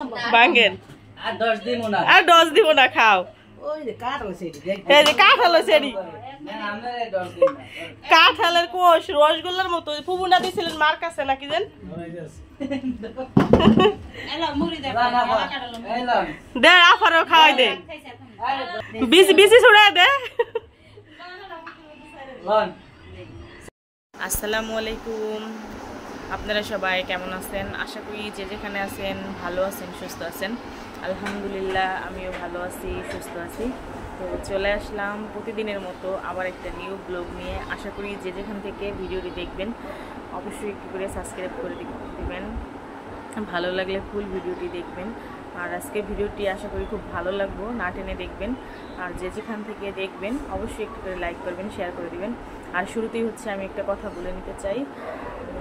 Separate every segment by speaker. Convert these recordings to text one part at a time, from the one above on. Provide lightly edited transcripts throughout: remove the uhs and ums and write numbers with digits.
Speaker 1: ভাঙেন
Speaker 2: আর 10 দিব না,
Speaker 1: আর 10 দিব না, খাও।
Speaker 2: ওই যে কাঁঠাল সেটি দেখ,
Speaker 1: এই যে কাঁঠাল সেটি,
Speaker 2: না আমরা 10 দিন না,
Speaker 1: কাঁঠালের কোষ রসগোল্লার মতো। ফুবু না দিছিলেন মার কাছে নাকি জান?
Speaker 3: এলা মুড়ি দে,
Speaker 2: এলাম
Speaker 1: দে আফারও খাওয়াই দে, বিসি বিসি ছুড়ে দে।
Speaker 2: লন।
Speaker 1: আসসালামু আলাইকুম, আপনারা সবাই কেমন আছেন? আশা করি যে যেখানে আছেন ভালো আছেন, সুস্থ আছেন। আলহামদুলিল্লাহ আমিও ভালো আছি, সুস্থ আছি। তো চলে আসলাম প্রতিদিনের মতো আবার একটা নিউ ব্লগ নিয়ে। আশা করি যে যেখান থেকে ভিডিওটি দেখবেন অবশ্যই একটু করে সাবস্ক্রাইব করে দিবেন, ভালো লাগলে ফুল ভিডিওটি দেখবেন। আর আজকে ভিডিওটি আশা করি খুব ভালো লাগবে, না টেনে দেখবেন। আর যে যেখান থেকে দেখবেন অবশ্যই একটু করে লাইক করবেন, শেয়ার করে দিবেন। আর শুরুতেই হচ্ছে আমি একটা কথা বলে নিতে চাই,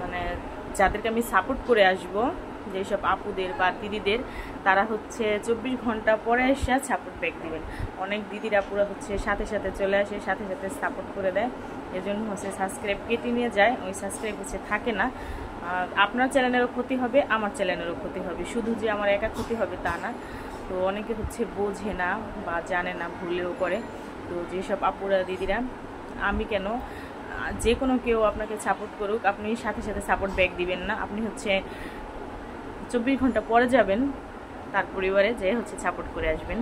Speaker 1: মানে যাদেরকে আমি সাপোর্ট করে আসব, যেসব আপুদের বা দিদিদের, তারা হচ্ছে 24 ঘন্টা পরে এসে সাপোর্ট ব্যাক দিবেন। অনেক দিদিরা পুরো হচ্ছে সাথে সাথে চলে আসে, সাথে সাথে সাপোর্ট করে দেয়, এজন্য হচ্ছে সাবস্ক্রাইব কেটে নিয়ে যায়, ওই সাবস্ক্রাইব হচ্ছে থাকে না। আপনার চ্যানেলেরও ক্ষতি হবে, আমার চ্যানেলেরও ক্ষতি হবে, শুধু যে আমার একা ক্ষতি হবে তা না। তো অনেকে হচ্ছে বোঝে না বা জানে না, ভুলেও করে। তো যেসব আপুরা দিদিরা, আমি কেন, যে কোনো কেউ আপনাকে সাপোর্ট করুক, আপনি সাথে সাথে সাপোর্ট ব্যাক দিবেন না। আপনি হচ্ছে 24 ঘন্টা পরে যাবেন তার পরিবারে, যে হচ্ছে সাপোর্ট করে আসবেন।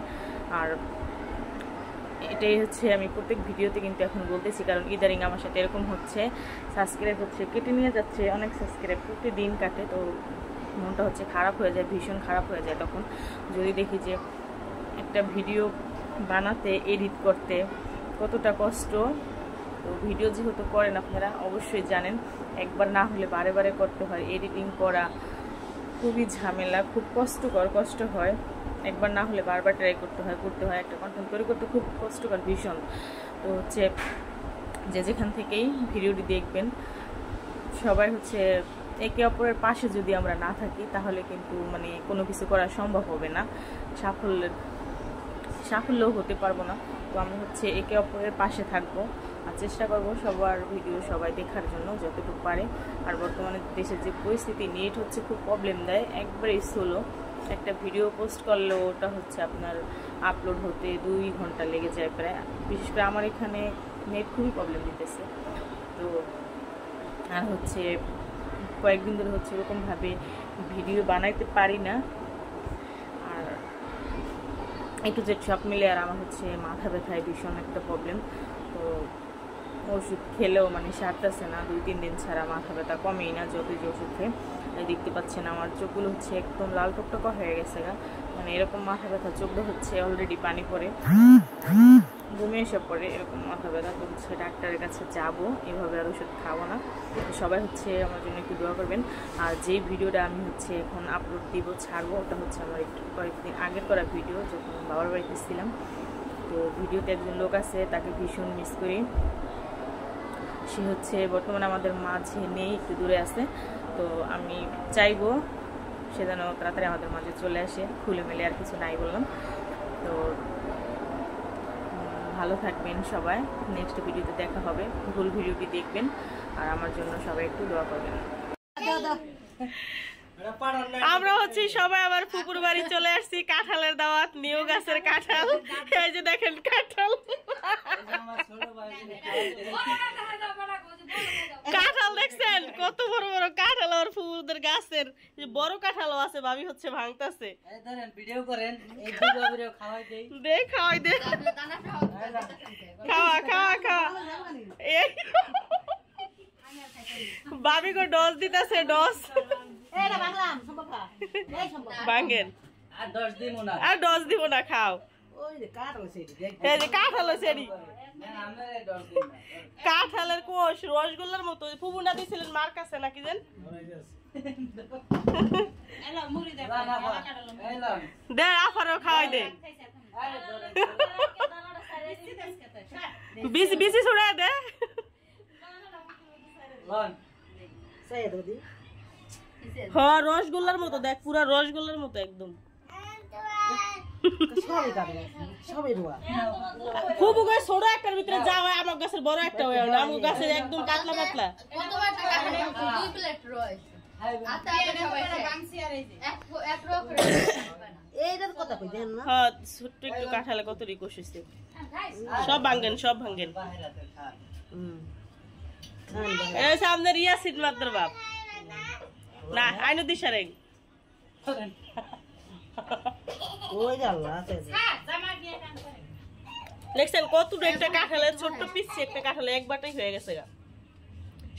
Speaker 1: আর এটাই হচ্ছে আমি প্রত্যেক ভিডিওতে কিন্তু এখন বলতেছি, কারণ ইদারিং আমার সাথে এরকম হচ্ছে, সাবস্ক্রাইব হচ্ছে কেটে নিয়ে যাচ্ছে, অনেক সাবস্ক্রাইব প্রতিদিন কাটে। তো মনটা হচ্ছে খারাপ হয়ে যায়, ভীষণ খারাপ হয়ে যায় তখন, যদি দেখি যে একটা ভিডিও বানাতে, এডিট করতে কতটা কষ্ট। তো ভিডিও যেহেতু করেন আপনারা অবশ্যই জানেন, একবার না হলে বারে বারে করতে হয়। এডিটিং করা খুবই ঝামেলা, খুব কষ্ট হয়। একবার না হলে বারবার ট্রাই করতে হয়। একটা কন্টেন্ট তৈরি করতে খুব কষ্টকর, ভীষণ। তো হচ্ছে যে যেখান থেকেই ভিডিওটি দেখবেন, সবাই হচ্ছে একে অপরের পাশে যদি আমরা না থাকি, তাহলে কিন্তু মানে কোনো কিছু করা সম্ভব হবে না, সাফল্যও হতে পারবো না। তো আমরা হচ্ছে একে অপরের পাশে থাকবো, আর চেষ্টা করবো সবার ভিডিও সবাই দেখার জন্য যতটুকু পারে। আর বর্তমানে দেশের যে পরিস্থিতি, নেট হচ্ছে খুব প্রবলেম দেয়, একবারেই স্লো। একটা ভিডিও পোস্ট করলেও ওটা হচ্ছে আপনার আপলোড হতে 2 ঘন্টা লেগে যায় প্রায়। বিশেষ করে আমার এখানে নেট খুবই প্রবলেম দিতেছে। তো আর হচ্ছে কয়েকদিন ধরে হচ্ছে এরকমভাবে ভিডিও বানাইতে পারি না। আর একটু যে সব মিলে আর আমার হচ্ছে মাথা ব্যথায় ভীষণ একটা প্রবলেম। তো ওষুধ খেলেও মানে সারতেছে না, 2-3 দিন ছাড়া মাথা ব্যথা কমেই না, যতই যে ওষুধ খেয়ে। দেখতে পাচ্ছেন আমার চোখগুলো হচ্ছে একদম লাল টকটকা হয়ে গেছে গা, মানে এরকম মাথা ব্যথা, চোখগুলো হচ্ছে অলরেডি পানি পড়ে, ঘুমিয়ে এসে পড়ে, এরকম মাথা ব্যথা। তো হচ্ছে ডাক্তারের কাছে যাবো, এভাবে আর ওষুধ খাবো না। সবাই হচ্ছে আমার জন্য একটু দোয়া করবেন। আর যেই ভিডিওটা আমি হচ্ছে এখন আপলোড দিব, ছাড়বো, ওটা হচ্ছে আমার একটু কয়েকদিন আগের করা ভিডিও, যখন বাবার বাড়িতে ছিলাম। তো ভিডিওতে একজন লোক আছে, তাকে ভীষণ মিস করি। সে হচ্ছে বর্তমানে আমাদের মাঝে নেই, একটু দূরে আছে। তো আমি চাইবো সে যেন তাড়াতাড়ি আমাদের মাঝে চলে আসে, খুলে মেলে আর কিছু নাই বললাম। তো ভালো থাকবেন সবাই, নেক্সট ভিডিওতে দেখা হবে, ফুল ভিডিওটি দেখবেন। আর আমার জন্য সবাই একটু দোয়া করবেন। আমরা হচ্ছে সবাই আবার ফুপুর বাড়ি চলে আসছি, কাঁঠালের দাওয়াত, নিউ গাছের কাঁঠাল। এই যে দেখেন কাঁঠাল, কাঁঠাল দেখছেন কত বড় বড় কাঁঠাল, আর ফুপুদের গাছের বড় কাঁঠালও আছে, ভাবি হচ্ছে ভাঙতাছে।
Speaker 2: ভিডিও করেন, এই ভিডিও খাওয়াই দেই,
Speaker 1: দে খাওয়াই দে, খাওয়া খাওয়া খাওয়া। ভাবি গো ডস দিতেছে, ডস ভাঙেন
Speaker 2: আর 10 দিব না,
Speaker 1: আর 10 দিব না, খাও।
Speaker 2: ওই যে কাঁঠাল সেটি দেখ,
Speaker 1: এই যে কাঁঠাল সেটি,
Speaker 2: না আমরা 10 দিন না,
Speaker 1: কাঁঠালের কোষ রসগোল্লার মতো। ফুবু না দিছিলেন মার কাছে নাকি জান?
Speaker 3: এলা মুড়ি দে,
Speaker 2: এলাম
Speaker 1: দে আফারও খাওয়াই দে, বিসি বিসি ছুড়ে দে।
Speaker 2: লন
Speaker 1: হ্যাঁ রসগোল্লার মতো, দেখ পুরা রসগোল্লার মতো একদম। ফুবু গাছ ছোট একটার ভিতরে যা হয়, আমার গাছের বড় একটা হয় না, আমার গাছের একদম পাতলা পাতলা।
Speaker 2: এইটা কথা কই দেন না
Speaker 1: হ্যাঁ ছোট্ট একটু কাঁঠালে কত রিকোশ হয়েছে সব ভাঙ্গেন
Speaker 2: বাহিরাতে খা
Speaker 1: এই সামনে ইয়াসিন মাত্র বাপ না আইনো দিশারেং
Speaker 2: ওই যে আল্লাহ আছে
Speaker 1: দেখছেন কত একটা কাঁঠালের ছোট্ট পিসি একটা কাঁঠালে একবারটাই হয়ে গেছে গা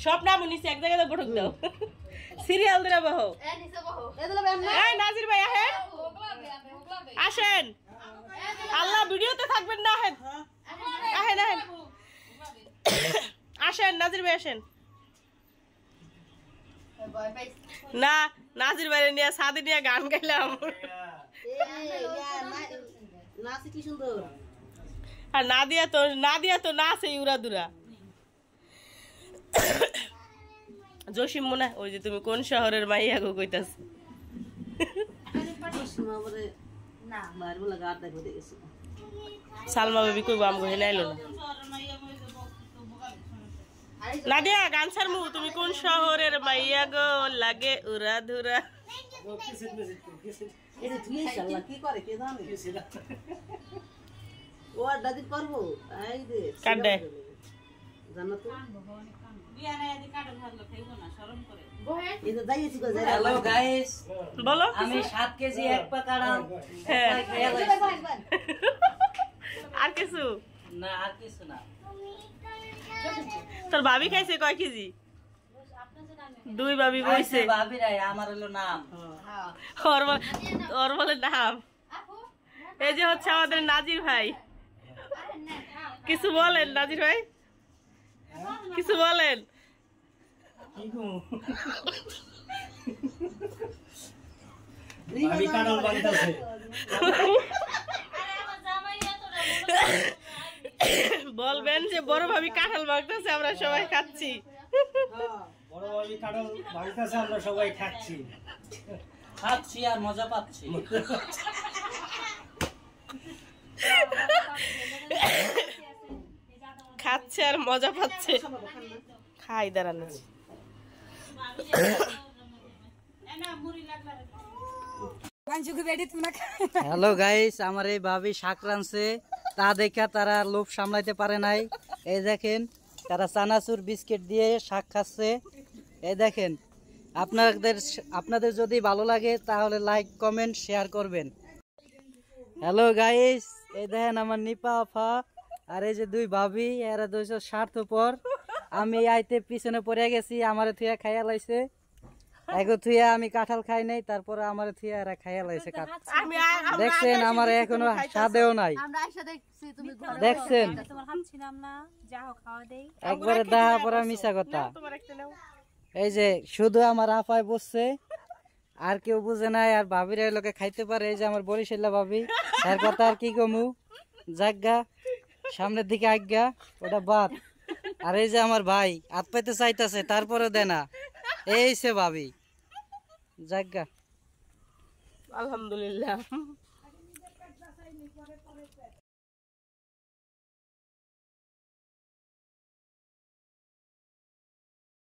Speaker 1: সব নাম নিচে এক জায়গায় বড়ক দাও সিরিয়াল দিরা বহো এই নাজির ভাই আহেন আসেন আল্লাহ ভিডিওতে থাকবেন না আহেন আহেন আহেন আসেন নাজির ভাই আসেন না নাজির ভাই নিয়ে সাদে নিয়ে গান গাইলাম
Speaker 2: নাচি কি সুন্দর
Speaker 1: আর নাদিয়া তো নাচে উড়া দুরা জসিম মনে ওই যে তুমি কোন শহরের মাইয়া গো কইতাছ সালমা বেবি কইবো আমগো হেলে আইলো না নাদিয়া গান ছাড়মু তুমি কোন শহরের মাইয়া গো লাগে উড়া ধুরা
Speaker 2: কি করে কে জানে ও দাদি করবো এই যে
Speaker 1: কাটে
Speaker 2: জানো তো
Speaker 4: হ্যালো গাইস
Speaker 1: বলো
Speaker 4: আমি 7 কেজি এক পা কাটাম
Speaker 1: হ্যাঁ। আর কিছু
Speaker 4: না আর কিছু না
Speaker 1: তোর ভাবি খাইছে কয় কেজি 2 ভাবি বইছে
Speaker 4: ভাবি রাই আমার হলো নাম
Speaker 1: ওর বলে নাম এই যে হচ্ছে আমাদের নাজির ভাই কিছু বলেন নাজির ভাই কিছু বলেন
Speaker 5: আমি কাঁঠাল বাঁধতেছে
Speaker 1: বলবেন যে বড় ভাবি কাঁঠাল মাখতেছে আমরা সবাই খাচ্ছি
Speaker 5: বড় ভাবি কাঁঠাল বাঁধতেছে আমরা সবাই খাচ্ছি
Speaker 4: খাচ্ছি আর মজা পাচ্ছি
Speaker 1: খাচ্ছে আর মজা পাচ্ছে খাই দাঁড়ানো
Speaker 4: হ্যালো গাইস আমার এই ভাবি শাক রাঁধছে তা দেখা তারা লোভ সামলাইতে পারে নাই এই দেখেন তারা চানাচুর বিস্কিট দিয়ে শাক খাচ্ছে এই দেখেন আপনাদের যদি ভালো লাগে তাহলে লাইক কমেন্ট শেয়ার করবেন হ্যালো গাইস এই দেখেন আমার নিপা আফা আর এই যে 2 ভাবি এরা 200 স্বার্থপর আমি আইতে পিছনে পড়ে গেছি আমারে থুয়া খাইয়া লাইছে এগো থুয়া আমি কাঁঠাল খাই নাই তারপরে আমারে থুয়া এরা খাইয়া লাইছে দেখছেন আমার এখনো স্বাদেও নাই দেখছেন একবারে দাহা পড়া মিশা কথা এই যে শুধু আমার আপায় বসছে আর কেউ বুঝে নাই আর ভাবির লোকে খাইতে পারে এই যে আমার বরিশালা ভাবি তার কথা আর কি কমু জাগা সামনের দিকে আজ্ঞা ওটা বাদ আর এই যে আমার ভাই হাত পাইতে চাইতেছে তারপরে দেনা এই সে ভাবি জাগা
Speaker 1: আলহামদুলিল্লাহ